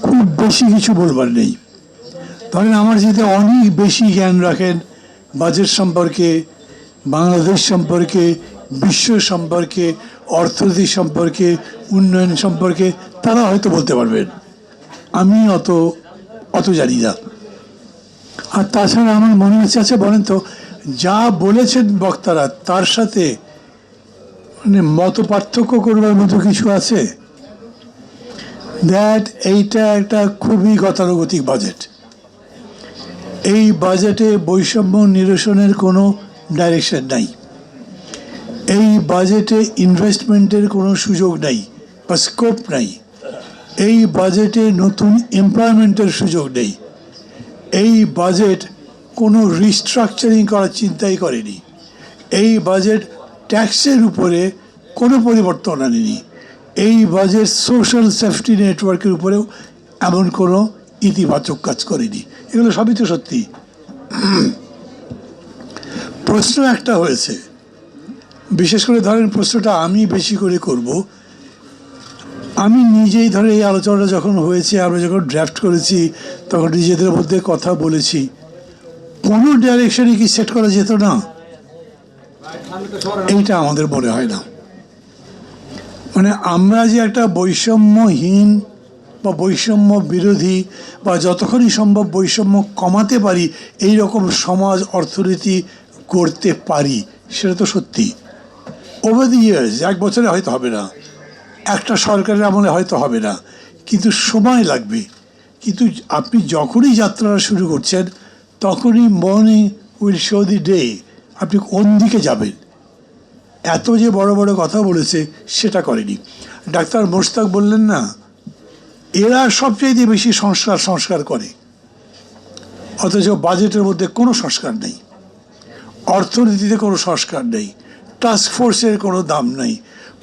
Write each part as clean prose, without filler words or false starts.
খুব বেশি কিছু বলবার নেই। ধরেন আমার যদি অনেক বেশি জ্ঞান রাখেন বাজেট সম্পর্কে, বাংলাদেশ সম্পর্কে, বিশ্ব সম্পর্কে, অর্থনীতি সম্পর্কে, উন্নয়ন সম্পর্কে, তারা হয়তো বলতে পারবেন। আমি অত জানি না। আর তাছাড়া আমার মনে হচ্ছে, আচ্ছা বলেন তো, যা বলেছেন বক্তারা তার সাথে মানে মত পার্থক্য করবার মতো কিছু আছে? এইটা একটা খুবই গতানুগতিক বাজেট। এই বাজেটে বৈষম্য নিরসনের কোনো ডাইরেকশন নাই। এই বাজেটে ইনভেস্টমেন্টের কোনো সুযোগ নাই বা স্কোপ নাই। এই বাজেটে নতুন এমপ্লয়মেন্টের সুযোগ নেই। এই বাজেট কোনো রিস্ট্রাকচারিং করার চিন্তাই করেনি। এই বাজেট ট্যাক্সের উপরে কোনো পরিবর্তন আনেনি। এই বাজেট সোশ্যাল সেফটি নেটওয়ার্কের উপরেও এমন কোনো ইতিবাচক কাজ করেনি। এগুলো সবই তো সত্যি। প্রশ্ন একটা হয়েছে, বিশেষ করে ধরেন প্রশ্নটা আমি বেশি করে করব। আমি নিজেই ধরে এই আলোচনাটা যখন হয়েছে, আমরা যখন ড্রাফট করেছি, তখন নিজেদের মধ্যে কথা বলেছি, কোনো ডাইরেকশনে কি সেট করা যেত না? এইটা আমাদের মনে হয় না। মানে আমরা যে একটা বৈষম্যহীন বা বৈষম্য বিরোধী বা যতক্ষণই সম্ভব বৈষম্য কমাতে পারি এই রকম সমাজ অর্থনীতি করতে পারি, সেটা তো সত্যি। ওভার দি ইয়ার্স, এক বছরে হয়তো হবে না, একটা সরকারের আমলে হয়তো হবে না, কিন্তু সময় লাগবে। কিন্তু আপনি যখনই যাত্রাটা শুরু করছেন তখনই morning will show the day আপনি কোন দিকে যাবেন। এত যে বড় বড় কথা বলেছে সেটা করেনি। ডাক্তার মোশতাক বললেন না, এরা সবচেয়ে বেশি সংস্কার করে, অথচ বাজেটের মধ্যে কোনো সংস্কার নেই, অর্থনীতিতে কোনো সংস্কার নেই, টাস্ক ফোর্সের কোনো দাম নেই,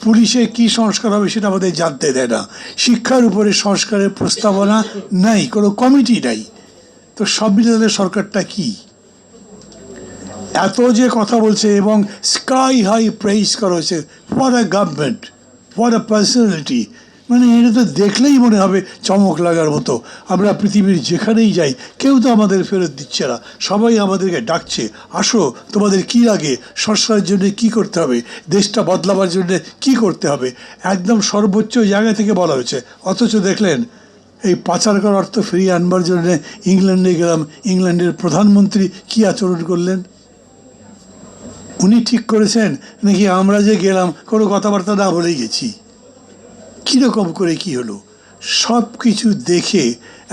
পুলিশে কি সংস্কার হবে সেটা আমাদের জানতে দেয় না, শিক্ষার উপরে সংস্কারের প্রস্তাবনা নাই, কোনো কমিটি নাই। তো সব মিলে তাদের সরকারটা কি? এত যে কথা বলছে এবং স্কাই হাই প্রেইজ করা হয়েছে, for a government, for a personality, মানে এটা তো দেখলেই মনে হবে চমক লাগার মতো। আমরা পৃথিবীর যেখানেই যাই কেউ তো আমাদের ফেরত দিচ্ছে না, সবাই আমাদেরকে ডাকছে, আসো তোমাদের কি লাগে, সংস্কারের জন্য কি করতে হবে, দেশটা বদলাবার জন্য কি করতে হবে, একদম সর্বোচ্চ জায়গা থেকে বলা হয়েছে। অথচ দেখলেন এই পাচার করা অর্থ ফিরিয়ে আনবার জন্য ইংল্যান্ডে গেলাম, ইংল্যান্ডের প্রধানমন্ত্রী কি আচরণ করলেন? উনি ঠিক করেছেন নাকি আমরা যে গেলাম কোনো কথাবার্তা না বলেই গেছি? কীরকম করে কি হলো? সব কিছু দেখে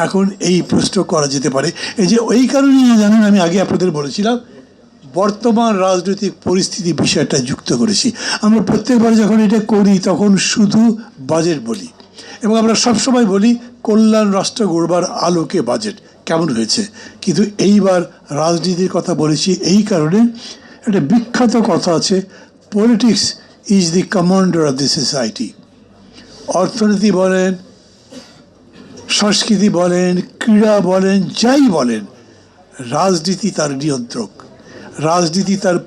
এখন এই প্রশ্ন করা যেতে পারে। এই যে ওই কারণেই জানেন, আমি আগে আপনাদের বলেছিলাম বর্তমান রাজনৈতিক পরিস্থিতি বিষয়টা যুক্ত করেছি। আমরা প্রত্যেকবার যখন এটা করি তখন শুধু বাজেট বলি, এবং আমরা সবসময় বলি কল্যাণ রাষ্ট্র গড়বার আলোকে বাজেট কেমন হয়েছে। কিন্তু এইবার রাজনীতির কথা বলেছি এই কারণে, একটা বিখ্যাত কথা আছে, politics is the commander of the society. অর্থনীতি বলেন, সংস্কৃতি বলেন, ক্রীড়া বলেন, যাই বলেন, রাজনীতি তার নিয়ন্ত্রক, রাজনীতি তার